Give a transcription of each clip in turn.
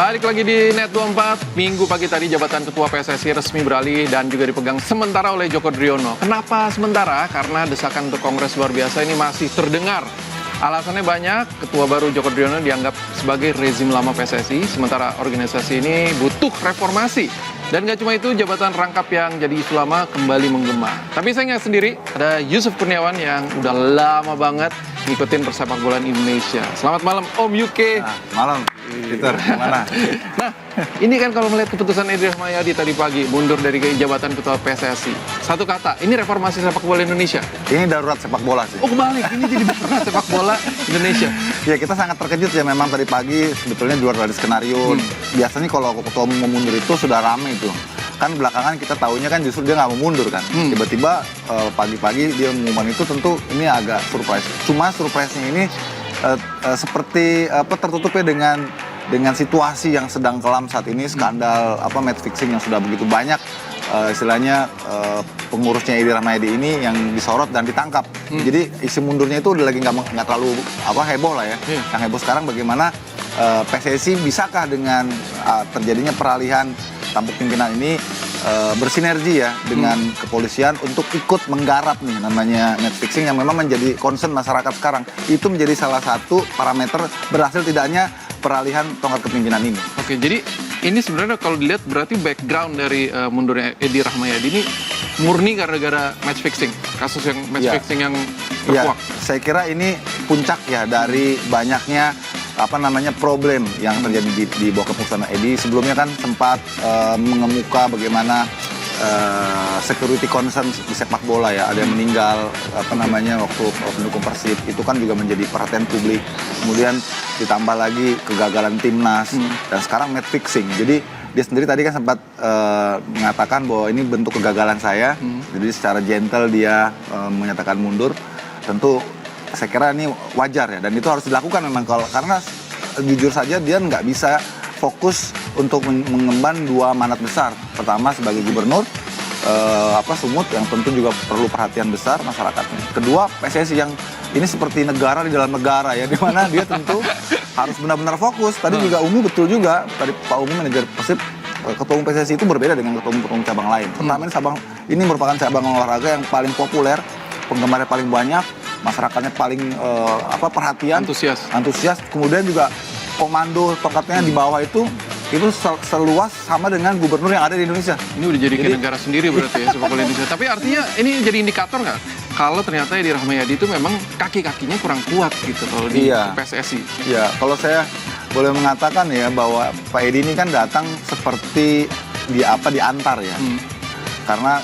Balik lagi di Net24, minggu pagi tadi jabatan Ketua PSSI resmi beralih dan juga dipegang sementara oleh Joko Driono. Kenapa sementara? Karena desakan untuk Kongres luar biasa ini masih terdengar. Alasannya banyak, Ketua baru Joko Driono dianggap sebagai rezim lama PSSI, sementara organisasi ini butuh reformasi. Dan gak cuma itu, jabatan rangkap yang jadi isu lama kembali menggema. Tapi saya nggak sendiri, ada Yusuf Kurniawan yang udah lama banget ngikutin persepak bolaan Indonesia. Selamat malam Om UK. Nah, malam, Peter, gimana? Nah, ini kan kalau melihat keputusan Edi Rahmayadi tadi pagi mundur dari jabatan Ketua PSSI. Satu kata, ini reformasi sepak bola Indonesia. Ini darurat sepak bola sih. Oh kebalik, ini jadi darurat sepak bola Indonesia. Ya kita sangat terkejut ya memang tadi pagi sebetulnya di luar dari skenario. Biasanya kalau ketua umum mau mundur itu sudah ramai itu. Kan belakangan kita tahunya kan justru dia nggak mau mundur kan. Tiba-tiba pagi-pagi dia mengumumkan itu, tentu ini agak surprise. Cuma surprise-nya ini seperti tertutupnya dengan situasi yang sedang kelam saat ini, skandal match fixing yang sudah begitu banyak, istilahnya pengurusnya Edi Rahmayadi ini yang disorot dan ditangkap. Jadi isi mundurnya itu udah lagi nggak terlalu heboh lah ya. Yang heboh sekarang bagaimana PSSI bisakah dengan terjadinya peralihan tampuk pimpinan ini bersinergi ya dengan kepolisian untuk ikut menggarap nih namanya match fixing yang memang menjadi concern masyarakat sekarang. Itu menjadi salah satu parameter berhasil tidaknya peralihan tongkat kepemimpinan ini. Oke, jadi ini sebenarnya kalau dilihat berarti background dari mundurnya Edi Rahmayadi ini murni gara-gara match fixing, kasus yang match fixing yang terkuak. Saya kira ini puncak ya dari banyaknya problem yang terjadi di bawah keputusan Edi. Sebelumnya kan sempat mengemuka bagaimana security concern di sepak bola ya, ada yang meninggal waktu pendukung Persib, itu kan juga menjadi perhatian publik. Kemudian ditambah lagi kegagalan timnas dan sekarang match fixing. Jadi dia sendiri tadi kan sempat mengatakan bahwa ini bentuk kegagalan saya. Jadi secara gentle dia menyatakan mundur. Tentu saya kira ini wajar ya, dan itu harus dilakukan memang karena jujur saja dia nggak bisa fokus untuk mengemban dua manat besar. Pertama sebagai gubernur Sumut yang tentu juga perlu perhatian besar masyarakatnya. Kedua PSSI yang ini seperti negara di dalam negara ya, di mana dia tentu harus benar-benar fokus. Tadi juga Umi betul juga, tadi Pak Umi manajer Persib, ketua umum PSSI itu berbeda dengan ketua umum cabang lain. Pertama ini merupakan cabang olahraga yang paling populer, penggemarnya paling banyak, masyarakatnya paling perhatian, antusias. Kemudian juga komando tongkatnya di bawah itu seluas sama dengan gubernur yang ada di Indonesia. Ini udah jadi negara sendiri berarti ya sepak bola Indonesia. Tapi artinya ini jadi indikator nggak kalau ternyata Edi Rahmayadi itu memang kaki-kakinya kurang kuat gitu kalau di PSSI. Iya, kalau saya boleh mengatakan ya bahwa Pak Edi ini kan datang seperti diantar ya. Karena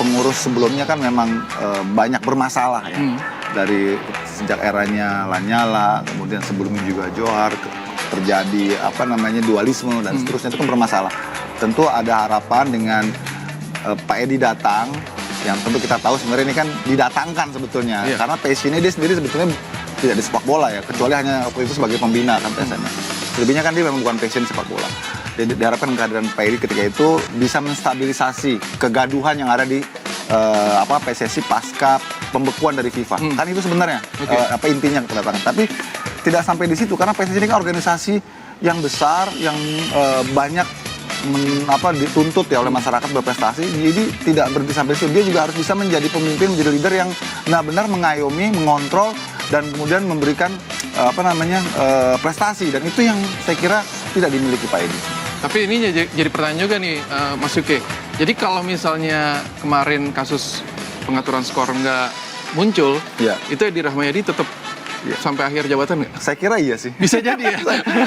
pengurus sebelumnya kan memang banyak bermasalah ya. Dari sejak eranya Lanyala, kemudian sebelumnya juga Johar, terjadi dualisme dan seterusnya, itu kan bermasalah. Tentu ada harapan dengan Pak Edi datang, yang tentu kita tahu sebenarnya ini kan didatangkan sebetulnya. Karena passionnya dia sendiri sebetulnya tidak di sepak bola ya, kecuali hanya waktu itu sebagai pembina kan PSMS. Selebihnya kan dia memang bukan passion sepak bola. Jadi diharapkan kehadiran Pak Edi ketika itu bisa menstabilisasi kegaduhan yang ada di PSSI pasca pembekuan dari FIFA. Kan itu sebenarnya intinya kedatangan. Tapi tidak sampai di situ karena PSSI ini kan organisasi yang besar yang banyak dituntut ya oleh masyarakat berprestasi. Jadi tidak berhenti sampai situ. Dia juga harus bisa menjadi pemimpin, menjadi leader yang benar-benar mengayomi, mengontrol dan kemudian memberikan prestasi, dan itu yang saya kira tidak dimiliki Pak Edi. Tapi ini jadi pertanyaan juga nih Mas Yuke. Jadi kalau misalnya kemarin kasus pengaturan skor nggak muncul, itu Edi Rahmayadi tetap sampai akhir jabatan nggak? Saya kira iya sih. Bisa jadi ya?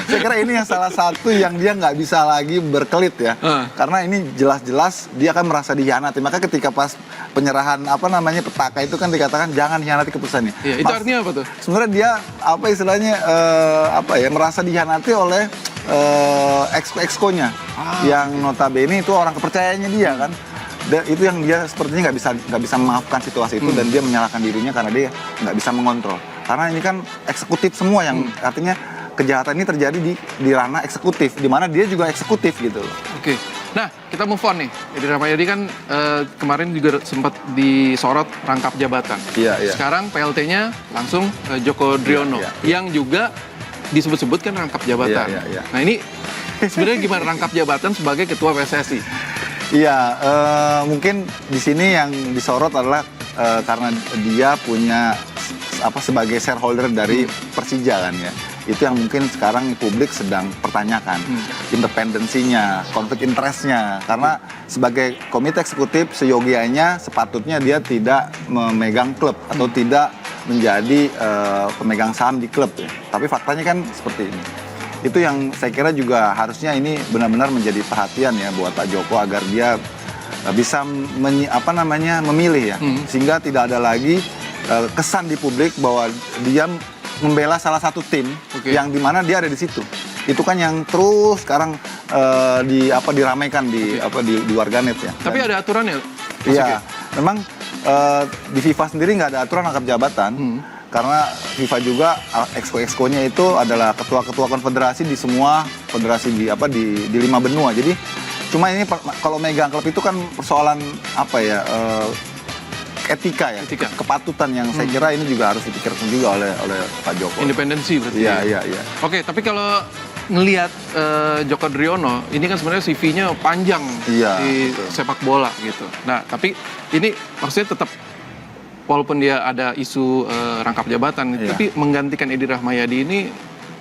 Saya kira ini yang salah satu yang dia nggak bisa lagi berkelit ya. Karena ini jelas-jelas dia akan merasa dihianati. Maka ketika pas penyerahan petaka itu kan dikatakan jangan hianati keputusannya. Itu artinya apa tuh? Sebenarnya dia istilahnya merasa dihianati oleh exco-nya yang notabene itu orang kepercayaannya dia kan. Itu yang dia sepertinya nggak bisa memaafkan situasi itu, dan dia menyalahkan dirinya karena dia nggak bisa mengontrol. Karena ini kan eksekutif semua yang artinya kejahatan ini terjadi di ranah eksekutif, di mana dia juga eksekutif gitu loh. Oke. Nah, kita move on nih. Edi Rahmayadi kan kemarin juga sempat disorot rangkap jabatan. Sekarang PLT-nya langsung Joko Driono yang juga disebut-sebut kan rangkap jabatan. Nah, ini Sebenarnya gimana rangkap jabatan sebagai ketua PSSI? Iya, mungkin di sini yang disorot adalah karena dia punya sebagai shareholder dari Persija kan ya. Itu yang mungkin sekarang publik sedang pertanyakan independensinya, konflik interestnya. Karena sebagai komite eksekutif seyogianya sepatutnya dia tidak memegang klub atau tidak menjadi pemegang saham di klub ya. Tapi faktanya kan seperti ini. Itu yang saya kira juga harusnya ini benar-benar menjadi perhatian ya buat Pak Joko agar dia bisa memilih ya. Sehingga tidak ada lagi kesan di publik bahwa dia membela salah satu tim yang dimana dia ada di situ. Itu kan yang terus sekarang diramaikan di warganet ya. Tapi ada aturannya? Iya, memang di FIFA sendiri nggak ada aturan rangkap jabatan. Karena FIFA juga exco-nya itu adalah ketua-ketua konfederasi di semua federasi di 5 benua. Jadi cuma ini kalau megang klub itu kan persoalan etika ya, kepatutan yang saya kira ini juga harus dipikirkan juga oleh Pak Joko. Independensi berarti. Iya. Oke, tapi kalau ngelihat Joko Driono, ini kan sebenarnya CV-nya panjang di betul. sepak bola gitu. Nah, tapi ini maksudnya tetap walaupun dia ada isu rangkap jabatan, tapi menggantikan Edi Rahmayadi ini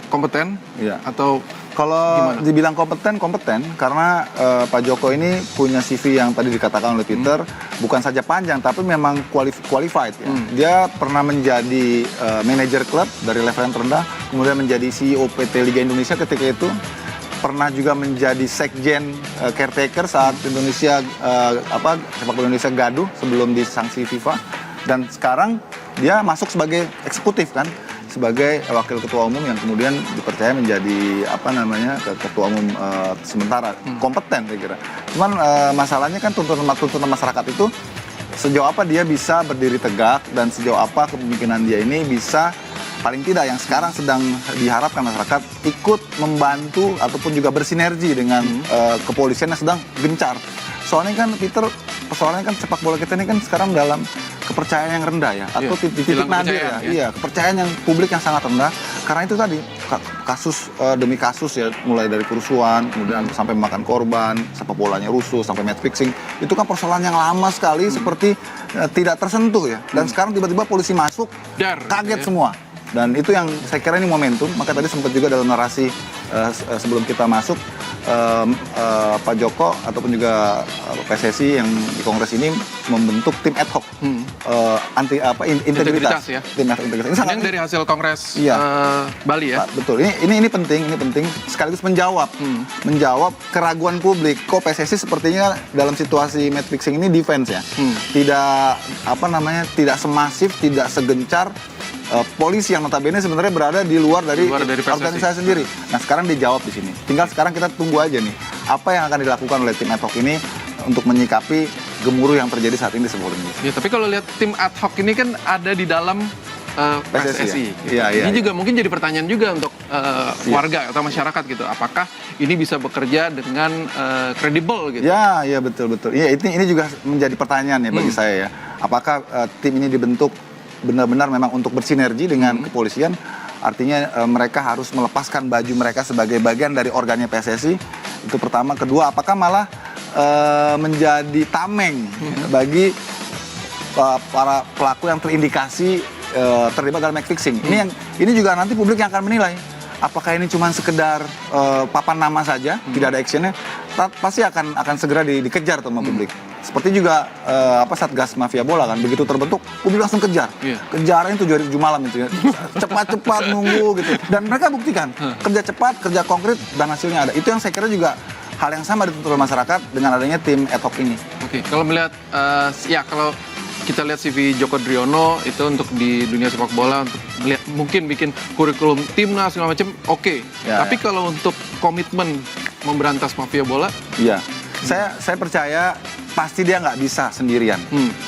kompeten atau kalau dibilang kompeten karena Pak Joko ini punya CV yang tadi dikatakan oleh Peter bukan saja panjang tapi memang qualified ya. Dia pernah menjadi manajer klub dari level yang terendah, kemudian menjadi CEO PT Liga Indonesia ketika itu, pernah juga menjadi sekjen caretaker saat Indonesia sepak bola Indonesia gaduh sebelum disanksi FIFA, dan sekarang dia masuk sebagai eksekutif kan, sebagai wakil ketua umum yang kemudian dipercaya menjadi ketua umum sementara. Kompeten saya kira. Cuman masalahnya kan tuntutan masyarakat itu sejauh apa dia bisa berdiri tegak dan sejauh apa kepemimpinan dia ini bisa paling tidak yang sekarang sedang diharapkan masyarakat ikut membantu ataupun juga bersinergi dengan kepolisian yang sedang gencar. Soalnya kan Peter, persoalannya kan sepak bola kita ini kan sekarang dalam kepercayaan yang rendah ya, atau titik nadir ya. Iya, kepercayaan yang publik yang sangat rendah. Karena itu tadi kasus demi kasus ya, mulai dari kerusuhan, kemudian sampai memakan korban, sepak bolanya rusuh, sampai match fixing. Itu kan persoalan yang lama sekali seperti tidak tersentuh ya. Dan sekarang tiba-tiba polisi masuk, kaget semua. Dan itu yang saya kira ini momentum. Maka tadi sempat juga dalam narasi sebelum kita masuk, Pak Joko ataupun juga PSSI yang di Kongres ini membentuk tim ad hoc integritas ya. Tim ad hoc integritas. Ini yang dari hasil Kongres Bali ya. Betul. Ini penting sekaligus menjawab keraguan publik. Kok PSSI sepertinya dalam situasi match fixing ini defense ya. Tidak semasif, tidak segencar polisi yang notabene sebenarnya berada di luar dari organisasi sendiri. Nah, sekarang dijawab di sini. Tinggal sekarang kita tunggu aja nih apa yang akan dilakukan oleh tim ad hoc ini untuk menyikapi gemuruh yang terjadi saat ini di sepak bola Indonesia. Ya, tapi kalau lihat tim ad hoc ini kan ada di dalam PSSI. Ini juga mungkin jadi pertanyaan juga untuk warga atau masyarakat gitu. Apakah ini bisa bekerja dengan kredibel gitu? Ya, betul. Iya, ini juga menjadi pertanyaan ya bagi saya ya. Apakah tim ini dibentuk benar-benar memang untuk bersinergi dengan kepolisian, artinya mereka harus melepaskan baju mereka sebagai bagian dari organnya PSSI. Itu pertama. Kedua, apakah malah menjadi tameng bagi para pelaku yang terindikasi terlibat dalam match fixing. Ini juga nanti publik yang akan menilai. Apakah ini cuma sekedar papan nama saja, tidak ada actionnya, pasti akan segera dikejar sama publik. Seperti juga Satgas Mafia Bola kan, begitu terbentuk, publik langsung kejar. Kejarannya 7 hari 7 malam itu ya. Cepat-cepat nunggu gitu. Dan mereka buktikan, kerja cepat, kerja konkret, dan hasilnya ada. Itu yang saya kira juga hal yang sama dituntut oleh masyarakat dengan adanya tim ad hoc ini. Oke, kalau melihat, kalau kita lihat CV Joko Driono itu untuk di dunia sepak bola, untuk melihat, mungkin bikin kurikulum timnas segala macam, oke. Tapi kalau untuk komitmen memberantas mafia bola, saya percaya pasti dia nggak bisa sendirian.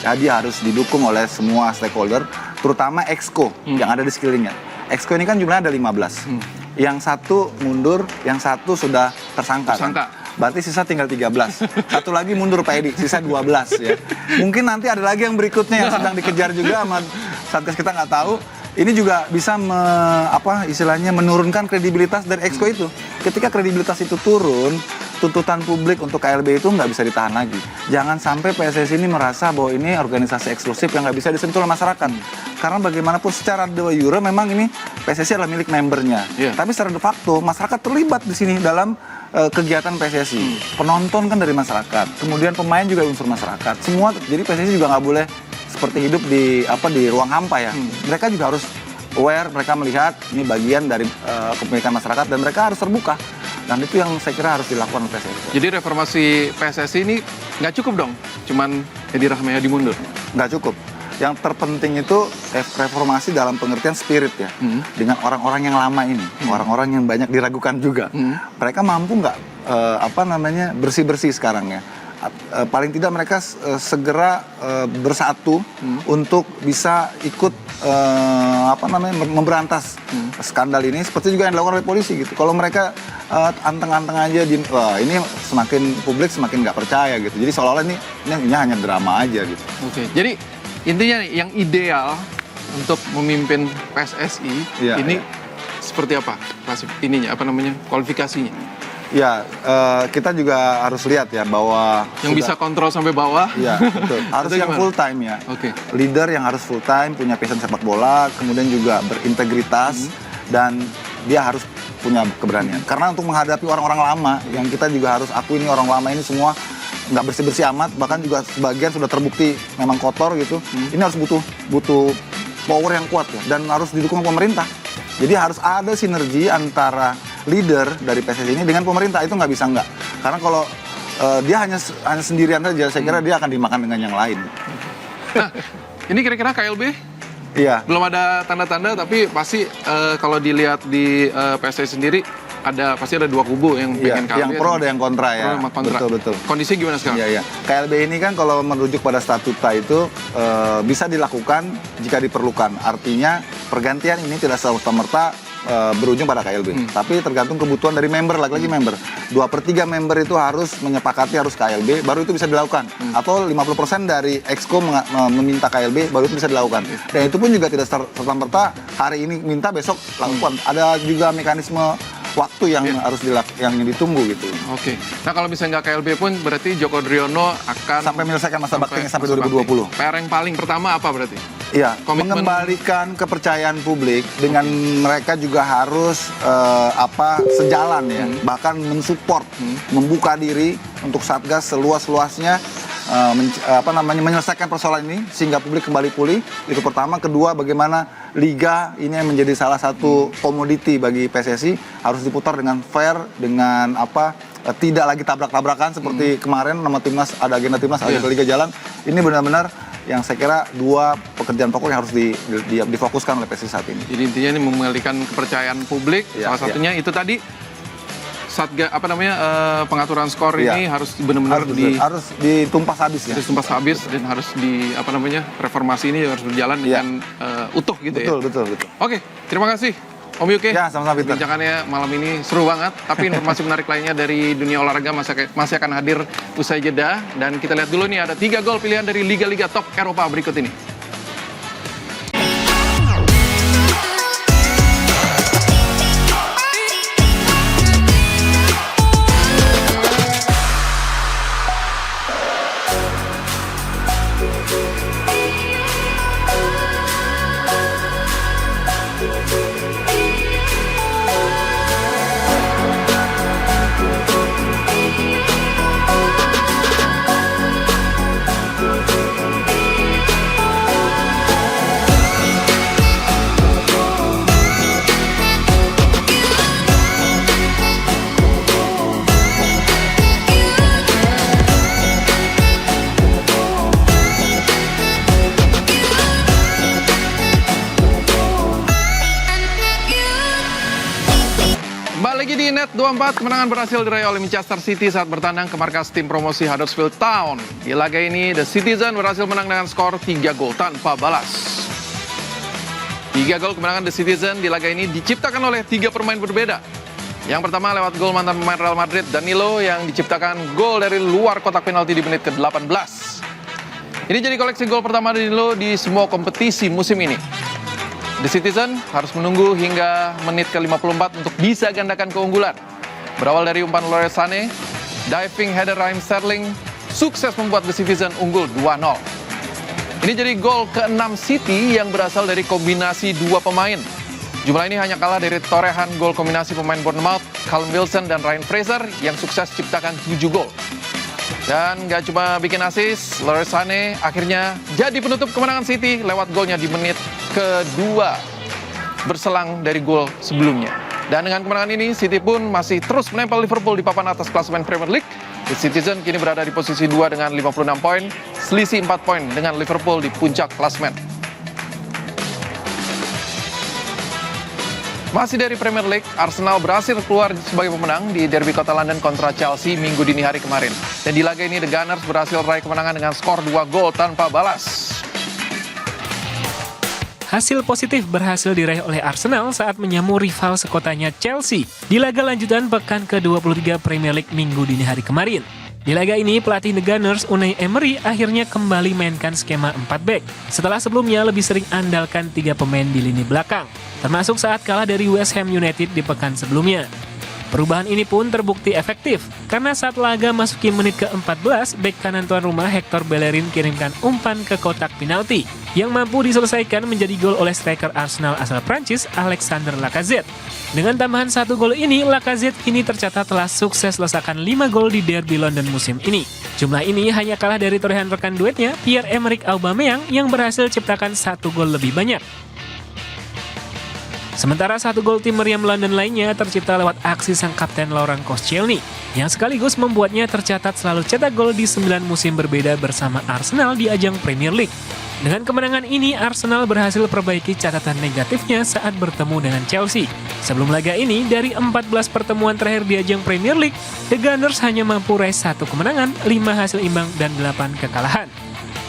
Dia harus didukung oleh semua stakeholder, terutama exco yang ada di sekelilingnya. Exco ini kan jumlahnya ada 15. Yang satu mundur, yang satu sudah tersangka. Kan? Berarti sisa tinggal 13. Satu lagi mundur Pak Edi, sisa 12 ya. Mungkin nanti ada lagi yang berikutnya yang sedang dikejar juga sama Satgas, kita nggak tahu. ini juga bisa istilahnya menurunkan kredibilitas dari Exco itu. Ketika kredibilitas itu turun, tuntutan publik untuk KLB itu nggak bisa ditahan lagi. Jangan sampai PSSI ini merasa bahwa ini organisasi eksklusif yang nggak bisa disentuh oleh masyarakat. Karena bagaimanapun secara de jure memang ini PSSI adalah milik membernya. Tapi secara de facto masyarakat terlibat di sini dalam kegiatan PSSI. Penonton kan dari masyarakat, kemudian pemain juga unsur masyarakat. Semua, jadi PSSI juga nggak boleh seperti hidup di ruang hampa ya. Mereka juga harus aware, mereka melihat ini bagian dari kepemilikan masyarakat dan mereka harus terbuka. Dan itu yang saya kira harus dilakukan oleh PSSI. Jadi reformasi PSSI ini nggak cukup dong, cuman Edi Rahmayadi mundur? Nggak cukup. Yang terpenting itu reformasi dalam pengertian spirit ya. Dengan orang-orang yang lama ini, orang-orang yang banyak diragukan juga. Mereka mampu nggak bersih-bersih sekarang ya. Paling tidak mereka segera bersatu untuk bisa ikut memberantas skandal ini, seperti juga yang dilakukan oleh polisi gitu. Kalau mereka anteng-anteng aja, ini semakin publik semakin nggak percaya gitu. Jadi seolah-olah ini hanya drama aja gitu. Oke, jadi intinya nih, yang ideal untuk memimpin PSSI seperti apa? Kualifikasinya? Ya, kita juga harus lihat ya bahwa yang bisa kontrol sampai bawah. Ya, betul. Harus yang full time ya. Leader yang harus full time, punya passion sepak bola, kemudian juga berintegritas dan dia harus punya keberanian. Karena untuk menghadapi orang-orang lama, yang kita juga harus akui ini orang lama ini semua nggak bersih-bersih amat, bahkan juga sebagian sudah terbukti memang kotor gitu. Ini harus butuh power yang kuat ya, dan harus didukung pemerintah. Jadi harus ada sinergi antara leader dari PSSI ini dengan pemerintah, itu nggak bisa nggak. Karena kalau dia hanya sendirian saja, saya kira dia akan dimakan dengan yang lain. Nah, ini kira-kira KLB? Iya. Belum ada tanda-tanda, tapi pasti kalau dilihat di PSSI sendiri, pasti ada dua kubu yang pengen KLB. Yang pro ada yang kontra ya. Betul. Kondisi gimana sekarang? Iya. KLB ini kan kalau merujuk pada statuta itu bisa dilakukan jika diperlukan. Artinya pergantian ini tidak serta-merta berujung pada KLB. Tapi tergantung kebutuhan dari member, lagi-lagi member. 2/3 member itu harus menyepakati harus KLB, baru itu bisa dilakukan. Atau 50% dari Exco meminta KLB, baru itu bisa dilakukan. Dan itu pun juga tidak serta-merta hari ini minta, besok lakukan. Ada juga mekanisme waktu yang harus yang ditunggu gitu. Oke. Nah, kalau misalnya nggak KLB pun berarti Joko Driono akan sampai menyelesaikan masa baktinya sampai 2020. PR yang paling pertama apa berarti? Iya, mengembalikan kepercayaan publik dengan mereka juga harus sejalan ya, bahkan mensupport, membuka diri untuk Satgas seluas-luasnya menyelesaikan persoalan ini sehingga publik kembali pulih. Itu pertama. Kedua, bagaimana liga ini yang menjadi salah satu komoditi bagi PSSI harus diputar dengan fair, dengan tidak lagi tabrak-tabrakan seperti kemarin nama timnas, ada agenda timnas, ada liga jalan. Ini benar-benar yang saya kira dua pekerjaan pokok yang harus difokuskan oleh PSSI saat ini. Jadi intinya ini memulihkan kepercayaan publik. Salah satunya itu tadi pengaturan skor ini harus benar-benar harus ditumpas habis ya. Ditumpas habis dan harus reformasi ini harus berjalan dengan utuh gitu. Betul. Oke, terima kasih Om Yuke. Ya, sama-sama Peter. Bincangannya malam ini seru banget, tapi informasi menarik lainnya dari dunia olahraga masih akan hadir usai jeda. Dan kita lihat dulu nih, ada 3 gol pilihan dari liga-liga top Eropa berikut ini. Lagi di Net 24, kemenangan berhasil diraih oleh Manchester City saat bertandang ke markas tim promosi Huddersfield Town. Di laga ini, The Citizen berhasil menang dengan skor 3 gol tanpa balas. 3 gol kemenangan The Citizen di laga ini diciptakan oleh 3 pemain berbeda. Yang pertama lewat gol mantan pemain Real Madrid, Danilo, yang diciptakan gol dari luar kotak penalti di menit ke-18. Ini jadi koleksi gol pertama Danilo di semua kompetisi musim ini. The Citizen harus menunggu hingga menit ke-54 untuk bisa gandakan keunggulan. Berawal dari umpan Leroy Sané, diving header Raheem Sterling sukses membuat The Citizen unggul 2-0. Ini jadi gol ke-6 City yang berasal dari kombinasi dua pemain. Jumlah ini hanya kalah dari torehan gol kombinasi pemain Bournemouth, Callum Wilson dan Ryan Fraser yang sukses ciptakan 7 gol. Dan gak cuma bikin assist, Leroy Sané akhirnya jadi penutup kemenangan City lewat golnya di menit kedua berselang dari gol sebelumnya. Dan dengan kemenangan ini, City pun masih terus menempel Liverpool di papan atas klasemen Premier League. The Citizen kini berada di posisi 2 dengan 56 poin, selisih 4 poin dengan Liverpool di puncak klasemen. Masih dari Premier League, Arsenal berhasil keluar sebagai pemenang di derby kota London kontra Chelsea minggu dini hari kemarin. Dan di laga ini The Gunners berhasil meraih kemenangan dengan skor 2 gol tanpa balas. Hasil positif berhasil diraih oleh Arsenal saat menyamu rival sekotanya Chelsea di laga lanjutan pekan ke-23 Premier League minggu dini hari kemarin. Di laga ini, pelatih The Gunners Unai Emery akhirnya kembali mainkan skema 4 back setelah sebelumnya lebih sering andalkan 3 pemain di lini belakang, termasuk saat kalah dari West Ham United di pekan sebelumnya. Perubahan ini pun terbukti efektif, karena saat laga masuki menit ke-14, bek kanan tuan rumah Hector Bellerin kirimkan umpan ke kotak penalti, yang mampu diselesaikan menjadi gol oleh striker Arsenal asal Prancis, Alexander Lacazette. Dengan tambahan 1 gol ini, Lacazette kini tercatat telah sukses lesakan 5 gol di derby London musim ini. Jumlah ini hanya kalah dari torehan rekan duetnya, Pierre-Emerick Aubameyang, yang berhasil ciptakan 1 gol lebih banyak. Sementara 1 gol tim meriam London lainnya tercipta lewat aksi sang kapten Laurent Koscielny, yang sekaligus membuatnya tercatat selalu cetak gol di 9 musim berbeda bersama Arsenal di ajang Premier League. Dengan kemenangan ini, Arsenal berhasil perbaiki catatan negatifnya saat bertemu dengan Chelsea. Sebelum laga ini, dari 14 pertemuan terakhir di ajang Premier League, The Gunners hanya mampu raih 1 kemenangan, 5 hasil imbang, dan 8 kekalahan.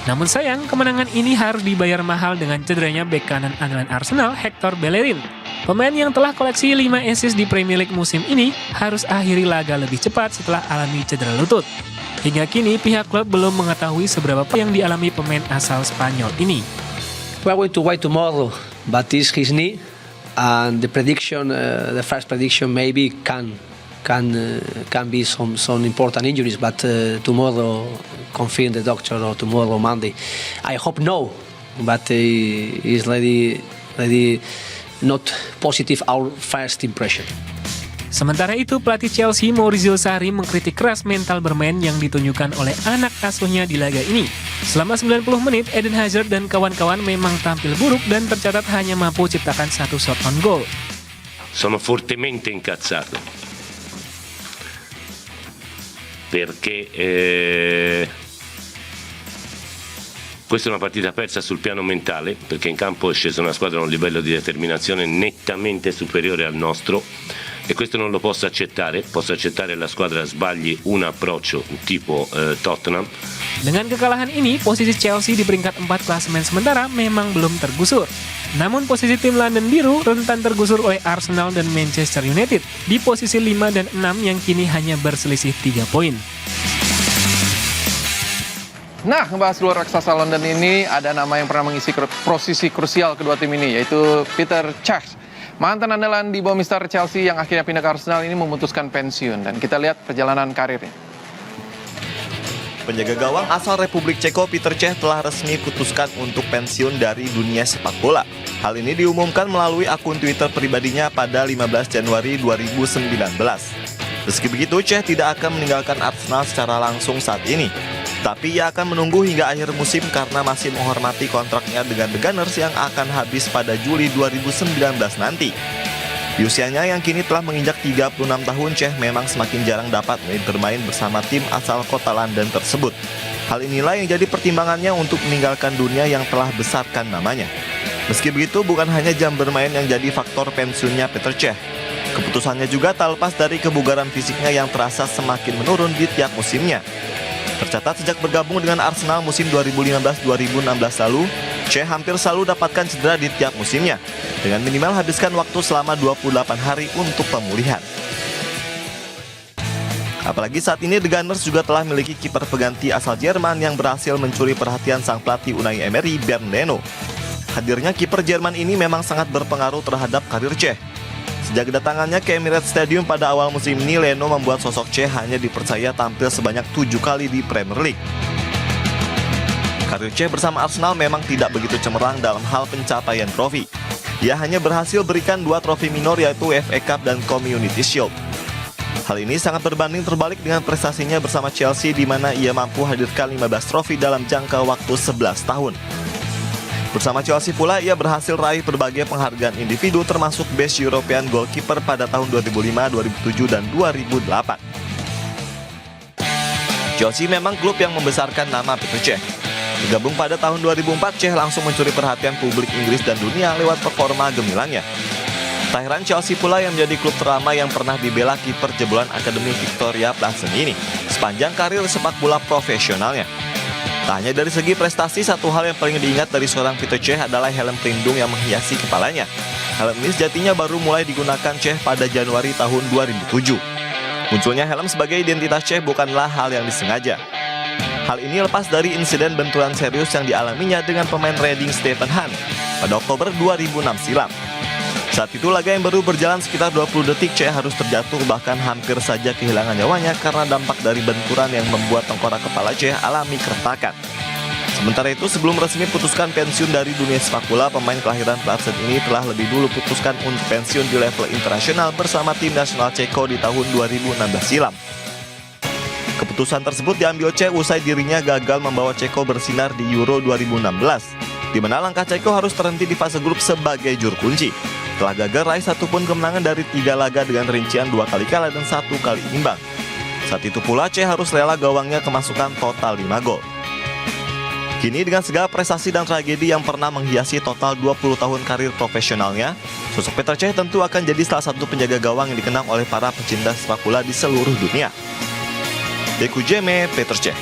Namun sayang, kemenangan ini harus dibayar mahal dengan cederanya bek kanan andalan Arsenal, Hector Bellerin. Pemain yang telah koleksi 5 assist di Premier League musim ini harus akhiri laga lebih cepat setelah alami cedera lutut. Hingga kini, pihak klub belum mengetahui seberapa yang dialami pemain asal Spanyol ini. We are going to wait tomorrow, but it's his knee, and the prediction, the first prediction maybe can be some important injuries, but tomorrow confirm the doctor or tomorrow Monday. I hope no, but it's really not positive our first impression. Sementara itu, pelatih Chelsea Maurizio Sarri mengkritik keras mental bermain yang ditunjukkan oleh anak asuhnya di laga ini. Selama 90 menit, Eden Hazard dan kawan-kawan memang tampil buruk dan tercatat hanya mampu ciptakan 1 shot on goal. Sono fortemente incazzato perché questa è una partita persa sul piano mentale, perché in campo è scesa una squadra a un livello di determinazione nettamente superiore al nostro, e questo non lo posso accettare la squadra sbagli un approccio tipo Tottenham. Dengan kekalahan ini, posisi Chelsea di peringkat 4 klasemen sementara memang belum tergusur. Namun posisi tim London Biru rentan tergusur oleh Arsenal dan Manchester United di posisi 5 dan 6 yang kini hanya berselisih 3 poin. Nah, ngebahas luar raksasa London ini, ada nama yang pernah mengisi posisi krusial kedua tim ini, yaitu Peter Cech. Mantan andalan di bawah Mister Chelsea yang akhirnya pindah ke Arsenal ini memutuskan pensiun. Dan kita lihat perjalanan karirnya. Penjaga gawang asal Republik Ceko Peter Cech telah resmi putuskan untuk pensiun dari dunia sepak bola. Hal ini diumumkan melalui akun Twitter pribadinya pada 15 Januari 2019. Meski begitu, Cech tidak akan meninggalkan Arsenal secara langsung saat ini. Tapi ia akan menunggu hingga akhir musim karena masih menghormati kontraknya dengan The Gunners yang akan habis pada Juli 2019 nanti. Di usianya yang kini telah menginjak 36 tahun, Cech memang semakin jarang dapat bermain bersama tim asal kota London tersebut. Hal inilah yang jadi pertimbangannya untuk meninggalkan dunia yang telah besarkan namanya. Meski begitu, bukan hanya jam bermain yang jadi faktor pensiunnya Peter Cech. Keputusannya juga tak lepas dari kebugaran fisiknya yang terasa semakin menurun di tiap musimnya. Tercatat sejak bergabung dengan Arsenal musim 2015-2016 lalu, Cech hampir selalu dapatkan cedera di tiap musimnya, dengan minimal habiskan waktu selama 28 hari untuk pemulihan. Apalagi saat ini The Gunners juga telah memiliki kiper pengganti asal Jerman yang berhasil mencuri perhatian sang pelatih Unai Emery, Bernd Leno. Hadirnya kiper Jerman ini memang sangat berpengaruh terhadap karir Cech. Sejak kedatangannya ke Emirates Stadium pada awal musim ini, Leno membuat sosok Cech hanya dipercaya tampil sebanyak 7 kali di Premier League. Karir Cech bersama Arsenal memang tidak begitu cemerlang dalam hal pencapaian trofi. Ia hanya berhasil berikan 2 trofi minor yaitu FA Cup dan Community Shield. Hal ini sangat berbanding terbalik dengan prestasinya bersama Chelsea di mana ia mampu hadirkan 15 trofi dalam jangka waktu 11 tahun. Bersama Chelsea pula ia berhasil raih berbagai penghargaan individu termasuk Best European Goalkeeper pada tahun 2005, 2007, dan 2008. Chelsea memang klub yang membesarkan nama Petr Cech. Bergabung pada tahun 2004, Cech langsung mencuri perhatian publik Inggris dan dunia lewat performa gemilangnya. Tak heran Chelsea pula yang menjadi klub ternama yang pernah dibela kiper jebolan Akademi Victoria Plzen ini sepanjang karir sepak bola profesionalnya. Tak hanya dari segi prestasi, satu hal yang paling diingat dari seorang Petr Cech adalah helm pelindung yang menghiasi kepalanya. Helm ini sejatinya baru mulai digunakan Cech pada Januari tahun 2007. Munculnya helm sebagai identitas Cech bukanlah hal yang disengaja. Hal ini lepas dari insiden benturan serius yang dialaminya dengan pemain Reading Stephen Hunt pada Oktober 2006 silam. Saat itu laga yang baru berjalan sekitar 20 detik, Cech harus terjatuh bahkan hampir saja kehilangan nyawanya karena dampak dari benturan yang membuat tengkorak kepala Cech alami keretakan. Sementara itu, sebelum resmi putuskan pensiun dari dunia sepak bola, pemain kelahiran Plzen ini telah lebih dulu putuskan untuk pensiun di level internasional bersama tim nasional Ceko di tahun 2016 silam. Keputusan tersebut diambil Cech usai dirinya gagal membawa Ceko bersinar di Euro 2016, di mana langkah Ceko harus terhenti di fase grup sebagai juru kunci. Telah gagal raih satupun kemenangan dari 3 laga dengan rincian 2 kali kalah dan 1 kali imbang. Saat itu pula Cech harus rela gawangnya kemasukan total 5 gol. Kini dengan segala prestasi dan tragedi yang pernah menghiasi total 20 tahun karir profesionalnya, sosok Petr Cech tentu akan jadi salah satu penjaga gawang yang dikenang oleh para pecinta sepak bola di seluruh dunia. Děkujeme, Petr Cech.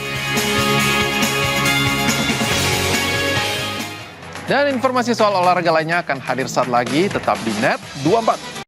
Dan informasi soal olahraga lainnya akan hadir saat lagi, tetap di Net 24.